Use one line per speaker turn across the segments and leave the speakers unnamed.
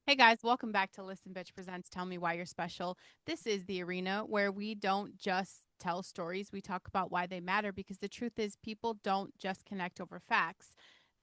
Hey guys, welcome back to Listen Bitch Presents Tell Me Why You're Special. This is the arena where we don't just tell stories, we talk about why they matter because the truth is people don't just connect over facts.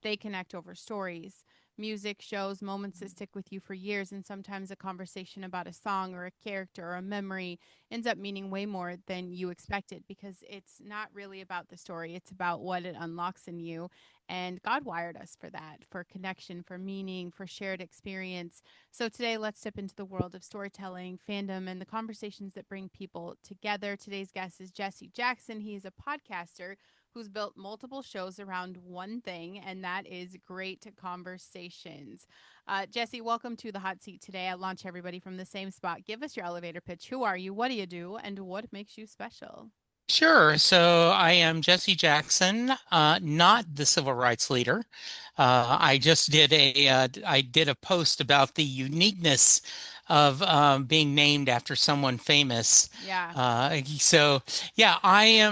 They connect over stories. Music, shows, moments that stick with you for years, and sometimes a conversation about a song or a character or a memory ends up meaning way more than you expected because it's not really about the story, it's about what it unlocks in you. And God wired us for that, for connection, for meaning, for shared experience. So today, let's step into the world of storytelling, fandom, and the conversations that bring people together. Today's guest is Jesse Jackson. He is a podcaster who's built multiple shows around one thing, and that is great conversations. Jesse, welcome to the hot seat today. I launch everybody from the same spot. Give us your elevator pitch. Who are you? What do you do? And what makes you special?
Sure. So I am Jesse Jackson, not the civil rights leader. I did a post about the uniqueness of being named after someone famous.
Yeah.
So yeah, I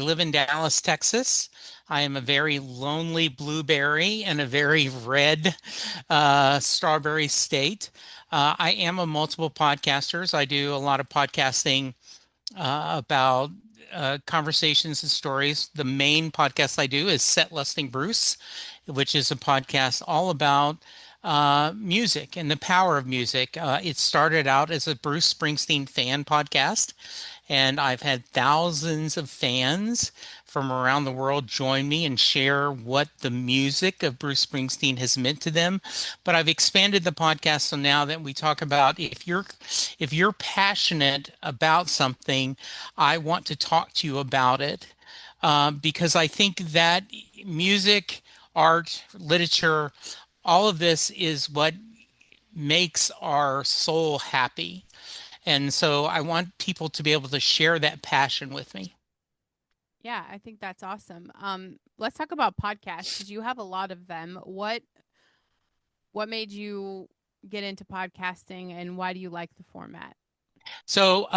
live in Dallas, Texas. I am a very lonely blueberry in a very red strawberry state. I am a multiple podcasters. I do a lot of podcasting about conversations and stories. The main podcast I do is Set Lusting Bruce, which is a podcast all about music and the power of music. It started out as a Bruce Springsteen fan podcast, and I've had thousands of fans from around the world join me and share what the music of Bruce Springsteen has meant to them. But I've expanded the podcast so now that we talk about if you're passionate about something, I want to talk to you about it because I think that music, art, literature, all of this is what makes our soul happy. And so I want people to be able to share that passion with me.
Yeah, I think that's awesome. Let's talk about podcasts because you have a lot of them. What made you get into podcasting and why do you like the format?
So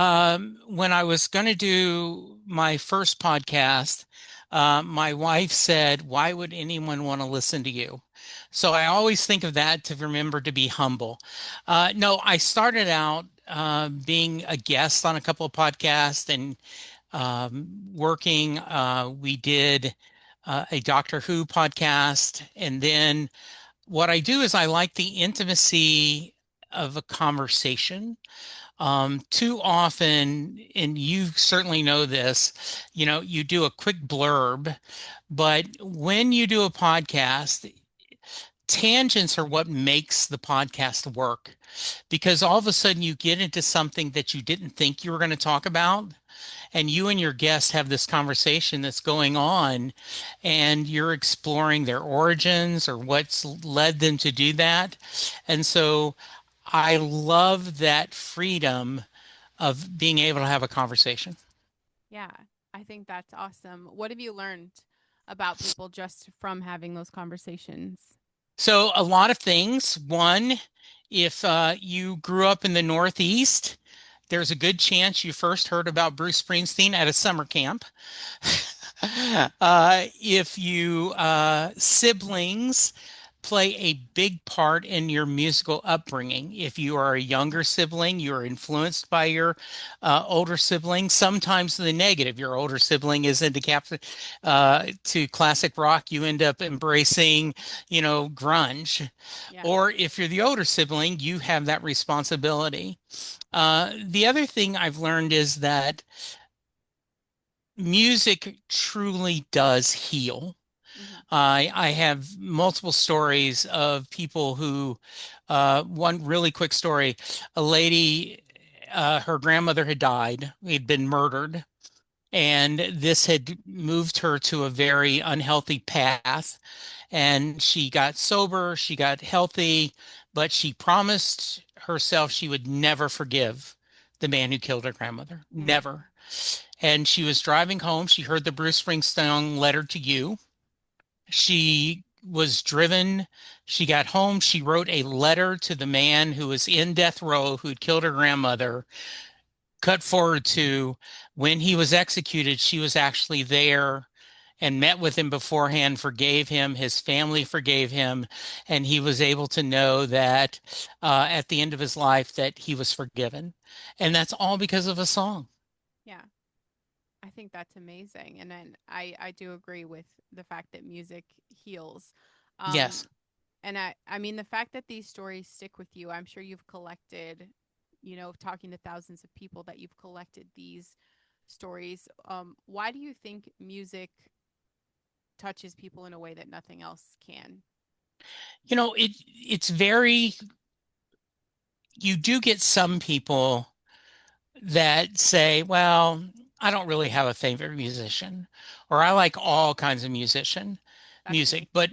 when I was going to do my first podcast, my wife said, "Why would anyone want to listen to you?" So I always think of that to remember to be humble. No, I started out being a guest on a couple of podcasts and working. We did a Doctor Who podcast. And then what I do is I like the intimacy of a conversation. Too often, and you certainly know this, you do a quick blurb, but when you do a podcast, tangents are what makes the podcast work because all of a sudden you get into something that you didn't think you were going to talk about and you and your guest have this conversation that's going on and you're exploring their origins or what's led them to do that. And so I love that freedom of being able to have a conversation.
Yeah, I think that's awesome. What have you learned about people just from having those conversations?
So a lot of things. One, if you grew up in the Northeast, there's a good chance you first heard about Bruce Springsteen at a summer camp. If you siblings play a big part in your musical upbringing. If you are a younger sibling, you're influenced by your older sibling. Sometimes the negative. Your older sibling is into to classic rock. You end up embracing, grunge.
Yeah.
Or if you're the older sibling, you have that responsibility. The other thing I've learned is that music truly does heal.
Hmm.
I have multiple stories of people who, one really quick story, a lady, her grandmother had died, had been murdered, and this had moved her to a very unhealthy path. And she got sober, she got healthy, but she promised herself she would never forgive the man who killed her grandmother.
Mm.
Never. And she was driving home. She heard the Bruce Springsteen letter to you. She was driven. She got home. She wrote a letter to the man who was in death row who'd killed her grandmother. Cut forward to when he was executed, she was actually there and met with him beforehand, forgave him, his family forgave him, and he was able to know that at the end of his life that he was forgiven. And that's all because of a song.
Yeah. I think that's amazing. And then I do agree with the fact that music heals. Um,
Yes.
and I mean, the fact that these stories stick with you, I'm sure you've collected, talking to thousands of people, that you've collected these stories. Why do you think music touches people in a way that nothing else can?
It's very, you do get some people that say, well, I don't really have a favorite musician, or I like all kinds of
That's
music.
me.
But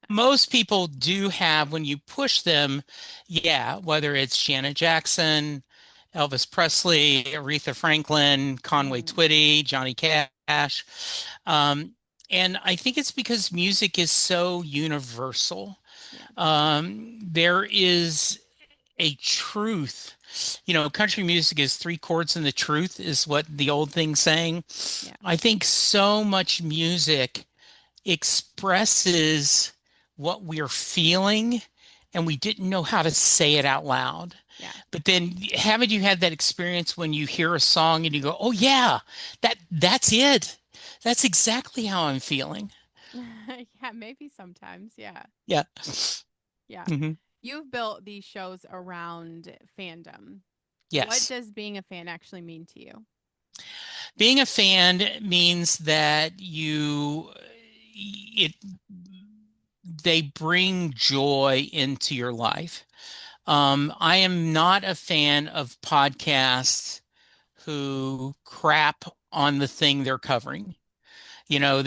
most people do have, when you push them, yeah, whether it's Janet Jackson, Elvis Presley, Aretha Franklin, Conway
Hmm.
Twitty, Johnny Cash. Um, and I think it's because music is so universal.
Yeah.
There is a truth. Country music is three chords and the truth is what the old thing's saying.
Yeah.
I think so much music expresses what we're feeling and we didn't know how to say it out loud.
Yeah.
But then haven't you had that experience when you hear a song and you go, "Oh yeah, that's it. That's exactly how I'm feeling."
Yeah, maybe sometimes. Yeah.
Yeah.
Yeah.
Hmm.
You've built these shows around fandom. What
Yes.
does being a fan actually mean to you?
Being a fan means that it they bring joy into your life. I am not a fan of podcasts who crap on the thing they're covering. I know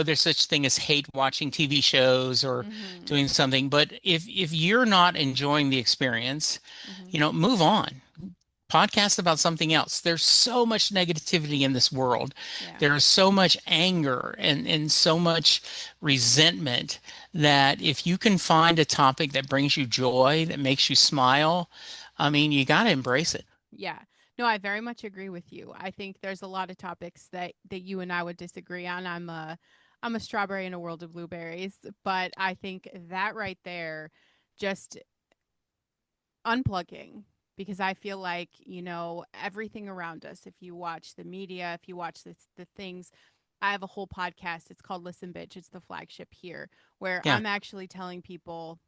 there's such thing as hate watching TV shows or
Mhm.
doing something, but if you're not enjoying the experience,
Mhm.
move on. Podcast about something else. There's so much negativity in this world.
Yeah.
There is so much anger and so much resentment that if you can find a topic that brings you joy, that makes you smile, I mean, you got to embrace it.
Yeah. No, I very much agree with you. I think there's a lot of topics that you and I would disagree on. I'm a strawberry in a world of blueberries, but I think that right there, just unplugging, because I feel like, everything around us, if you watch the media, if you watch the things, I have a whole podcast. It's called Listen Bitch. It's the flagship here, where
Yeah.
I'm actually telling people,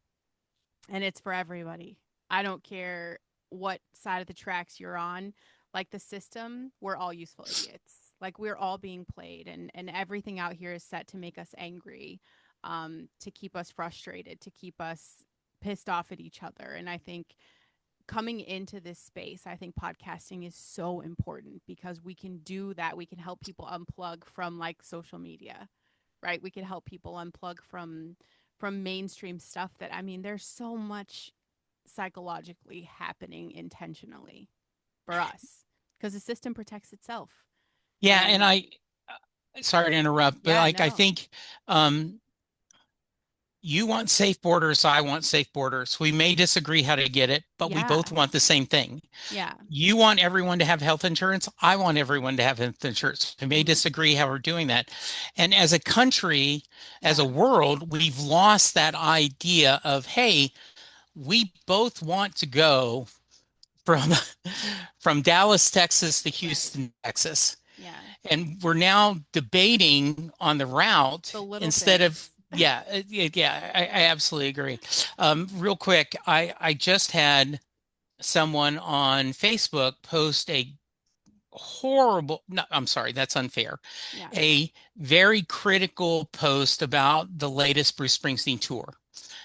and it's for everybody. I don't care what side of the tracks you're on. Like the system, we're all useful idiots. Like we're all being played, and everything out here is set to make us angry, to keep us frustrated, to keep us pissed off at each other. And I think coming into this space, I think podcasting is so important because we can do that. We can help people unplug from like social media, right? We can help people unplug from mainstream stuff that, I mean, there's so much psychologically happening intentionally for us because the system protects itself.
Yeah. And
And
sorry to interrupt, but
yeah,
like, I
no.
think, um, you want safe borders. I want safe borders. We may disagree how to get it, but we
Yeah.
both want the same thing.
Yeah.
You want everyone to have health insurance. I want everyone to have health insurance. We may
Mhm.
disagree how we're doing that. And as a country, as a
Yeah.
world, we've lost that idea of, hey, we both want to go from from Dallas, Texas to
Right.
Houston, Texas.
Yeah.
And we're now debating on the route
The little
instead
things.
of, yeah, yeah, I absolutely agree. Real quick, I just had someone on Facebook post a horrible, no, I'm sorry, that's unfair.
Yeah.
A very critical post about the latest Bruce Springsteen tour.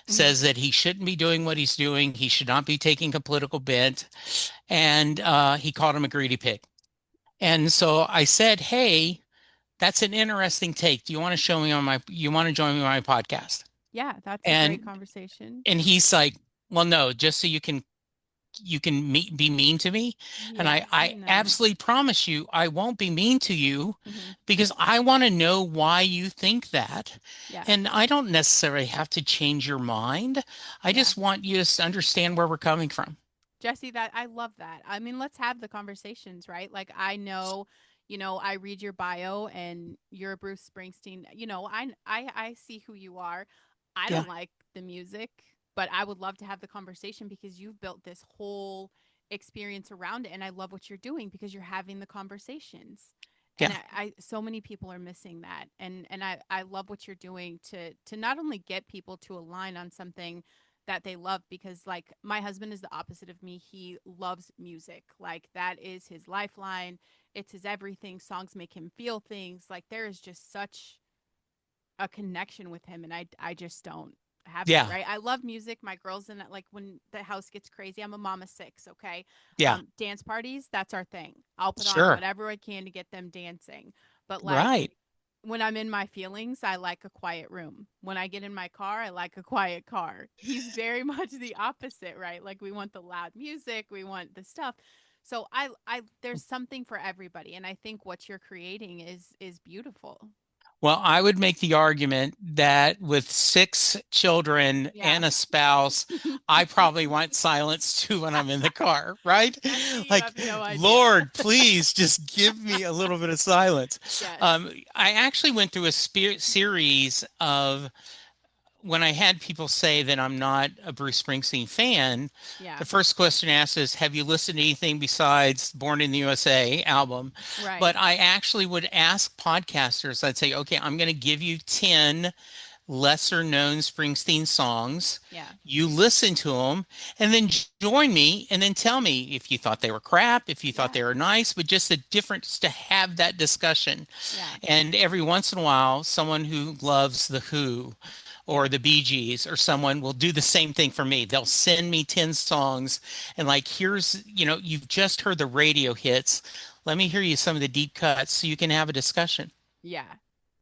Mhm.
Says that he shouldn't be doing what he's doing. He should not be taking a political bent. And he called him a greedy pig. And so I said, hey, that's an interesting take. Do you want to show me on my, you want to join me on my podcast?
Yeah, that's a great
And
conversation.
he's like, well, no, just so you can be mean to me. And
Yeah.
I
No.
absolutely promise you, I won't be mean to you
Mhm.
because I want to know why you think that.
Yeah.
And I don't necessarily have to change your mind. I
Yeah.
just want you to understand where we're coming from.
Jesse, that I love that. I mean, let's have the conversations, right? Like I know I read your bio and you're a Bruce Springsteen. I see who you are. I
Yeah.
don't like the music, but I would love to have the conversation because you've built this whole experience around it, and I love what you're doing because you're having the conversations. And
Yeah.
so many people are missing that, and I love what you're doing to not only get people to align on something that they love, because like my husband is the opposite of me. He loves music, like that is his lifeline. It's his everything. Songs make him feel things. Like there is just such a connection with him, and I just don't have that,
Yeah.
right? I love music. My girls in it, like when the house gets crazy, I'm a mama six, okay?
Yeah.
Dance parties, that's our thing. I'll put on
Sure.
whatever I can to get them dancing. But like
Right.
when I'm in my feelings, I like a quiet room. When I get in my car, I like a quiet car. He's very much the opposite, right? Like we want the loud music, we want the stuff. So I there's something for everybody, and I think what you're creating is beautiful.
Well, I would make the argument that with six children
Yeah.
and a spouse, I probably want silence too when I'm in the car, right?
Honey, you
Like,
have no idea.
Lord, please just give me a little bit of silence.
Yes.
I actually went through a series of when I had people say that I'm not a Bruce Springsteen fan,
Yeah.
the first question asked is, have you listened to anything besides Born in the USA album? But
Right.
I actually would ask podcasters, I'd say, okay, I'm going to give you 10 lesser known Springsteen songs.
Yeah.
You listen to them and then join me and then tell me if you thought they were crap, if you thought
Yeah.
they were nice, but just the difference to have that discussion.
Yeah.
And every once in a while, someone who loves The Who or
Yeah.
the Bee Gees or someone will do the same thing for me. They'll send me 10 songs and like, here's, you've just heard the radio hits. Let me hear you some of the deep cuts so you can have a discussion.
Yeah.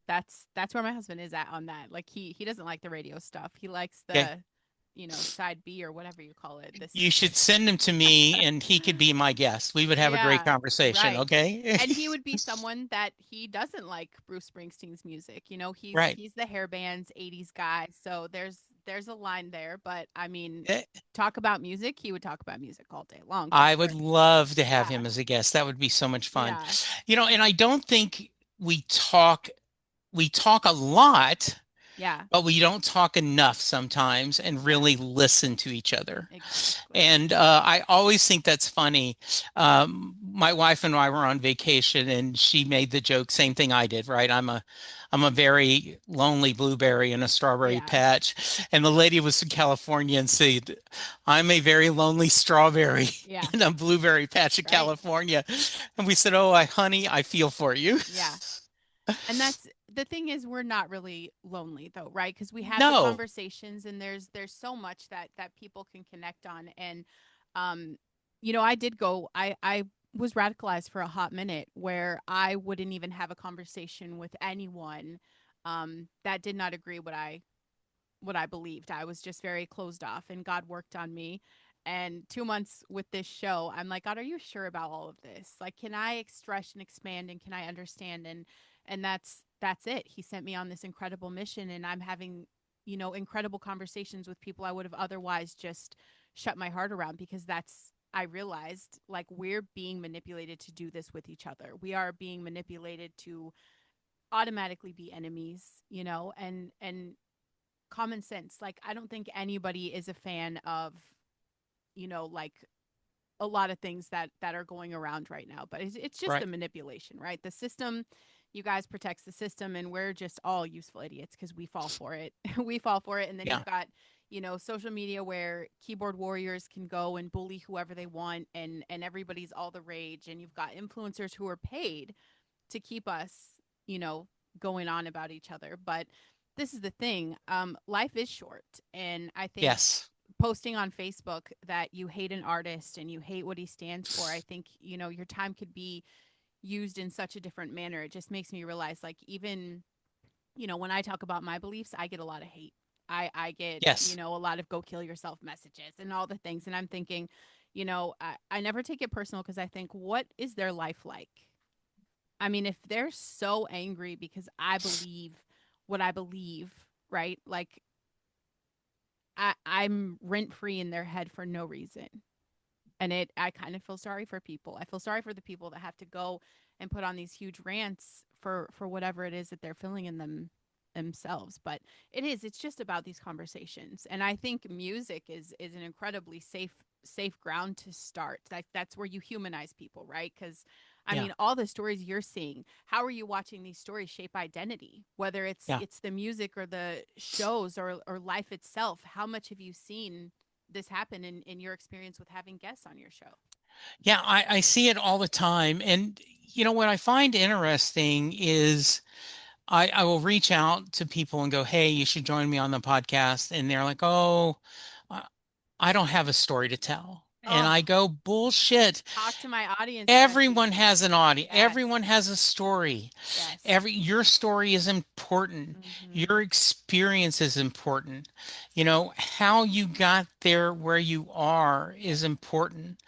That's where my husband is at on that. Like he doesn't like the radio stuff. He likes
Okay.
the, side B or whatever you call it. This
You should send them to me and he could be my guest. We would have a great
Yeah.
conversation.
Right.
Okay.
And he would be someone that he doesn't like Bruce Springsteen's music. He's
Right.
he's the hair bands 80s guy. So there's a line there, but I mean,
Eh,
talk about music, he would talk about music all day long. Go
I
for
would
it.
love to have
Yeah.
him as a guest. That would be so much fun.
Yeah.
And I don't think we talk we talk a lot,
Yeah.
but we don't talk enough sometimes and
Yeah.
really listen to each other.
Exactly.
And I always think that's funny. My wife and I were on vacation, and she made the joke, same thing I did, right? I'm a very lonely blueberry in a strawberry
Yeah.
patch, and the lady was from California and said, "I'm a very lonely strawberry
Yeah.
in a blueberry patch in
Right.
California." And we said, "Oh, honey, I feel for you."
Yeah. And that's the thing, is we're not really lonely though, right? Because we have the
No.
conversations, and there's so much that people can connect on. And um I did go, I was radicalized for a hot minute where I wouldn't even have a conversation with anyone that did not agree what I believed. I was just very closed off, and God worked on me. And 2 months with this show, I'm like, God, are you sure about all of this? Like, can I express and expand, and can I understand? And that's it. He sent me on this incredible mission, and I'm having, incredible conversations with people I would have otherwise just shut my heart around, because I realized, like, we're being manipulated to do this with each other. We are being manipulated to automatically be enemies, and common sense. Like, I don't think anybody is a fan of, like a lot of things that are going around right now, but it's just the
Right.
manipulation, right? The system, you guys protects the system, and we're just all useful idiots because we fall for it. We fall for it. And then
Yeah.
you've got, social media where keyboard warriors can go and bully whoever they want, and everybody's all the rage, and you've got influencers who are paid to keep us, you know, going on about each other. But this is the thing. Life is short. And I think
Yes.
posting on Facebook that you hate an artist and you hate what he stands for, I think, your time could be used in such a different manner. It just makes me realize, like, even, when I talk about my beliefs, I get a lot of hate. I get,
Yes.
a lot of go kill yourself messages and all the things. And I'm thinking, I never take it personal, because I think, what is their life like? I mean, if they're so angry because I believe what I believe, right? Like, I'm rent free in their head for no reason. And I kind of feel sorry for people. I feel sorry for the people that have to go and put on these huge rants for whatever it is that they're feeling in themselves. But it's just about these conversations, and I think music is an incredibly safe ground to start. That's where you humanize people, right? Because I
Yeah.
mean, all the stories you're seeing, how are you watching these stories shape identity? Whether
Yeah.
it's the music or the shows or life itself, how much have you seen this happen in your experience with having guests on your show?
Yeah, I see it all the time. And, what I find interesting is I will reach out to people and go, hey, you should join me on the podcast. And they're like, oh, I I don't have a story to tell. And
Oh,
I go, bullshit.
talk to my audience,
Everyone
Jesse.
has an audience.
Yes.
Everyone has a story.
Yes.
Your story is important.
Mm-hmm.
Your experience is important. How you got there where you are
Yep.
is important.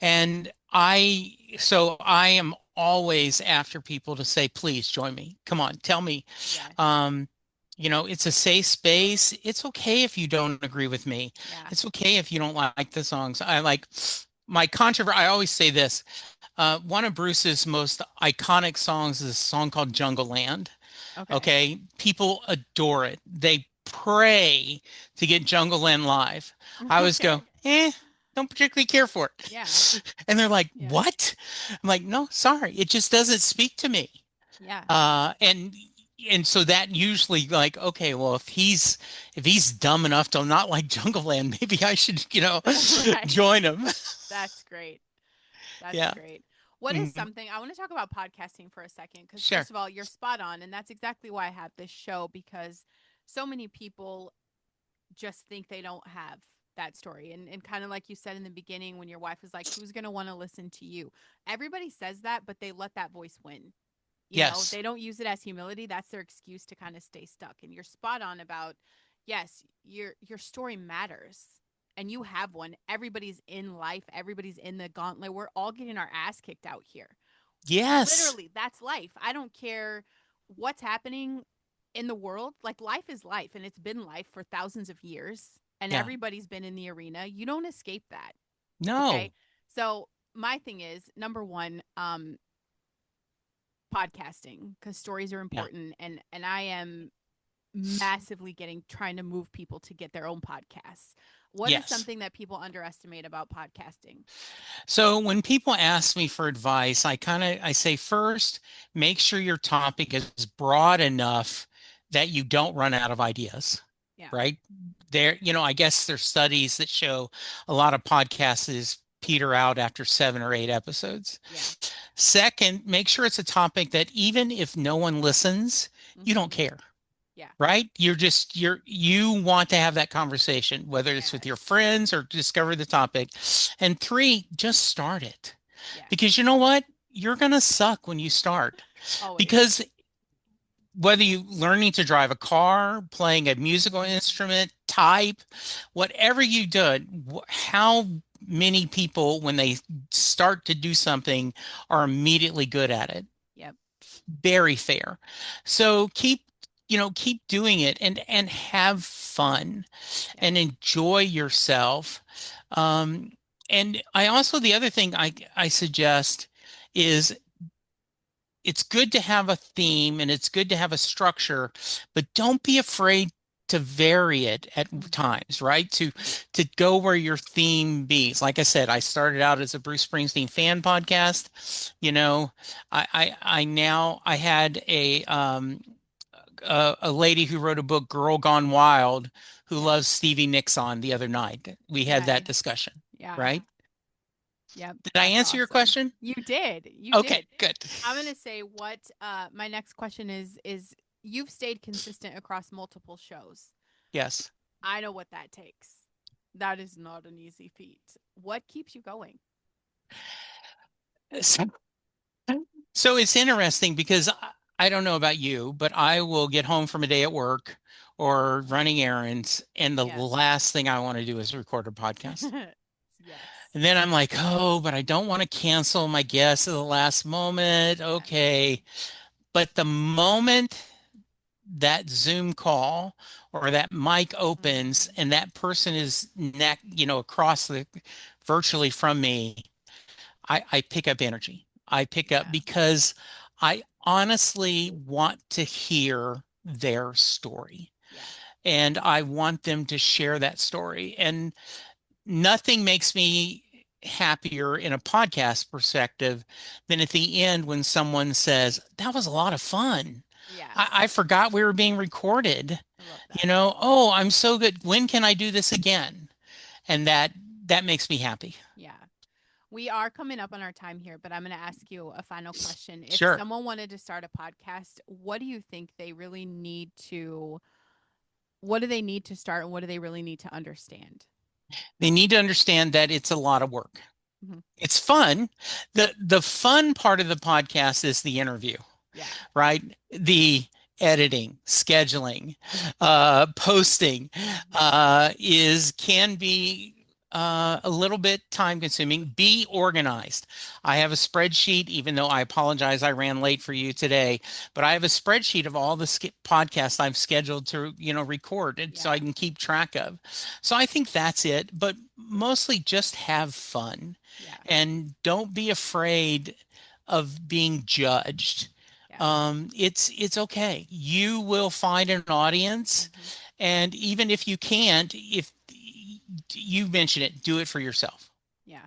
And so I am always after people to say, please join me. Come on, tell me.
Yes.
Um, it's a safe space. It's okay if you don't agree with me.
Yeah.
It's okay if you don't like the songs. I like my controversy. I always say this. One of Bruce's most iconic songs is a song called Jungle Land.
Okay.
Okay. People adore it. They pray to get Jungle Land live. I always go,
Okay.
don't particularly care for
Yeah.
it. And they're like,
Yeah.
what? I'm like, no, sorry. It just doesn't speak to me.
Yeah.
And so that usually like, okay, well, if he's dumb enough to not like Jungle Land, maybe I should,
Right.
join him.
That's great. That's
Yeah.
great. What is
Mhm.
something I want to talk about podcasting for a second? Because,
Sure.
first of all, you're spot on. And that's exactly why I have this show, because so many people just think they don't have that story. And kind of like you said in the beginning, when your wife was like, who's going to want to listen to you? Everybody says that, but they let that voice win.
Yes.
They don't use it as humility. That's their excuse to kind of stay stuck. And you're spot on about, yes, your story matters. And you have one. Everybody's in life, everybody's in the gauntlet. We're all getting our ass kicked out here.
Yes.
Literally, that's life. I don't care what's happening in the world. Like, life is life, and it's been life for thousands of years, and
Yeah.
everybody's been in the arena. You don't escape that. Okay.
No.
So my thing is, number one, podcasting, because stories are
Yeah.
important, and I am massively getting trying to move people to get their own podcasts. What is
Yes.
something that people underestimate about podcasting?
So when people ask me for advice, I say first, make sure your topic is broad enough that you don't run out of ideas,
Yeah.
right? I guess there's studies that show a lot of podcasts is peter out after 7 or 8 episodes.
Yeah.
Second, make sure it's a topic that even if no one listens, you don't
Mm-hmm.
care,
Yeah.
right? You want to have that conversation, whether it's with
Yes.
your friends or discover the topic. And three, just start it.
Yes.
Because you know what? You're going to suck when you start.
Always.
Because whether you learning to drive a car, playing a musical
Mm-hmm.
instrument, type, whatever you do, how many people when they start to do something are immediately good at it?
Yep.
Very fair. So keep doing it and have fun
Yep.
and enjoy yourself. Um, and I also the other thing I suggest is it's good to have a theme and it's good to have a structure, but don't be afraid to vary it at
Mm-hmm.
times, right? To go where your theme be. Like I said, I started out as a Bruce Springsteen fan podcast. I had a lady who wrote a book, Girl Gone Wild, who
Yep.
loves Stevie Nicks on the other night. We had that
Nice.
discussion,
Yeah.
right?
Yep.
Did I
That's
answer your
awesome.
question?
You did. You
Okay,
did.
good.
I'm gonna say what my next question is you've stayed consistent across multiple shows.
Yes.
I know what that takes. That is not an easy feat. What keeps you going?
So, so it's interesting because I don't know about you, but I will get home from a day at work or running errands, and the
Yes.
last thing I want to do is record a podcast.
Yes.
And then I'm like, oh, but I don't want to cancel my guest at the last moment.
Yes.
Okay. But the moment that Zoom call or that mic opens
Mm-hmm.
and that person is across the virtually from me, I pick up energy. I pick up
Yeah.
because I honestly want to hear their story
Yeah.
and I want them to share that story. And nothing makes me happier in a podcast perspective than at the end when someone says, that was a lot of fun.
Yeah.
I forgot we were being recorded.
I love
You
that.
know, oh, I'm so good. When can I do this again? And that makes me happy.
Yeah. We are coming up on our time here, but I'm going to ask you a final question. If
Sure.
someone wanted to start a podcast, what do you think they really need to what do they need to start and what do they really need to understand?
They need to understand that it's a lot of work.
Mhm.
It's fun. The fun part of the podcast is the interview,
Yeah.
right? The editing, scheduling, posting
Mhm.
is can be a little bit time consuming. Be organized. I have a spreadsheet, even though I apologize, I ran late for you today, but I have a spreadsheet of all the podcasts I've scheduled to, record, and so I
Yeah.
can keep track of. So I think that's it, but mostly just have fun
Yeah.
and don't be afraid of being judged.
Yeah.
It's okay. You will find an audience,
Mhm.
and even if you can't, if you mention it, do it for yourself.
Yeah.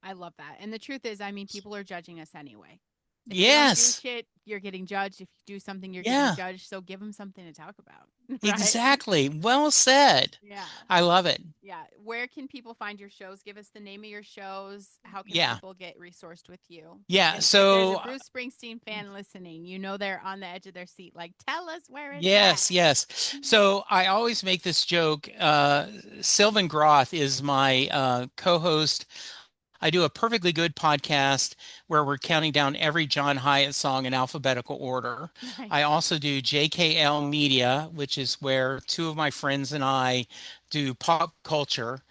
I love that. And the truth is, I mean, people are judging us anyway. If you don't do
Yes.
shit, you're getting judged. If you do something, you're getting
Yeah,
judged. So give them something to talk about, right?
exactly. Well said.
Yeah.
I love it.
Yeah. Where can people find your shows? Give us the name of your shows. How can
Yeah.
people get resourced with you?
Yeah.
And if there's a
So,
Bruce Springsteen fan listening, you know they're on the edge of their seat. Like, tell us where it's at.
yes, yes. So I always make this joke. Sylvan Groth is my co-host. I do a perfectly good podcast where we're counting down every John Hyatt song in alphabetical order. I
Nice.
also do JKL Media, which is where two of my friends and I do pop culture.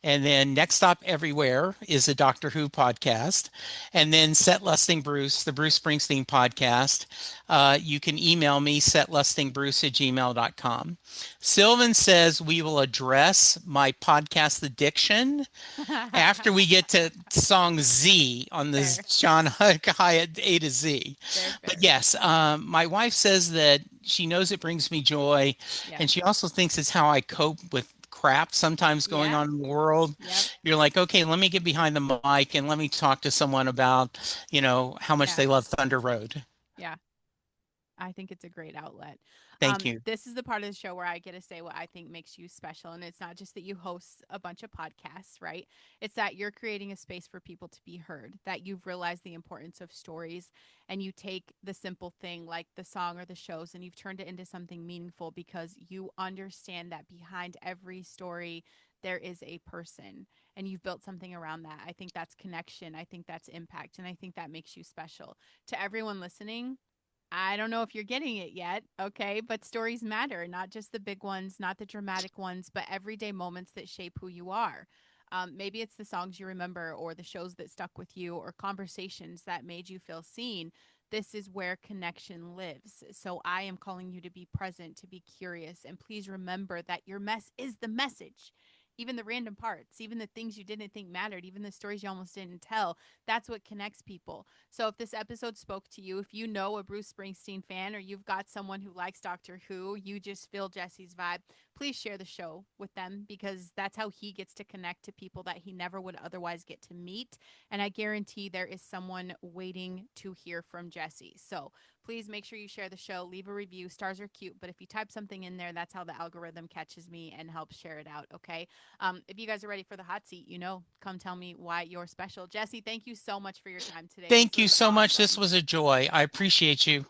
And then Next Stop Everywhere is a Doctor Who podcast. And then Set Lusting Bruce, the Bruce Springsteen podcast. You can email me, setlustingbruce@gmail.com. Sylvan says we will address my podcast addiction after we get to song Z on this
Fair.
John Hyatt A to Z.
Fair,
But
fair.
yes, my wife says that she knows it brings me joy,
Yeah.
and she also thinks it's how I cope with crap sometimes going
Yeah.
on in the world.
Yep.
You're like, okay, let me get behind the mic and let me talk to someone about, how much
Yeah.
they love Thunder Road.
Yeah. I think it's a great outlet.
Thank you.
This is the part of the show where I get to say what I think makes you special. And it's not just that you host a bunch of podcasts, right? It's that you're creating a space for people to be heard, that you've realized the importance of stories and you take the simple thing like the song or the shows and you've turned it into something meaningful because you understand that behind every story, there is a person and you've built something around that. I think that's connection. I think that's impact. And I think that makes you special. To everyone listening, I don't know if you're getting it yet, okay? But stories matter, not just the big ones, not the dramatic ones, but everyday moments that shape who you are. Maybe it's the songs you remember, or the shows that stuck with you, or conversations that made you feel seen. This is where connection lives. So I am calling you to be present, to be curious, and please remember that your mess is the message. Even the random parts, even the things you didn't think mattered, even the stories you almost didn't tell, that's what connects people. So if this episode spoke to you, if you know a Bruce Springsteen fan or you've got someone who likes Doctor Who, you just feel Jesse's vibe, please share the show with them because that's how he gets to connect to people that he never would otherwise get to meet. And I guarantee there is someone waiting to hear from Jesse. So please make sure you share the show, leave a review. Stars are cute, but if you type something in there, that's how the algorithm catches me and helps share it out. Okay. If you guys are ready for the hot seat, come tell me why you're special. Jesse, thank you so much for your time today. This
Thank you
was
so much. This
awesome.
was a joy. I appreciate you.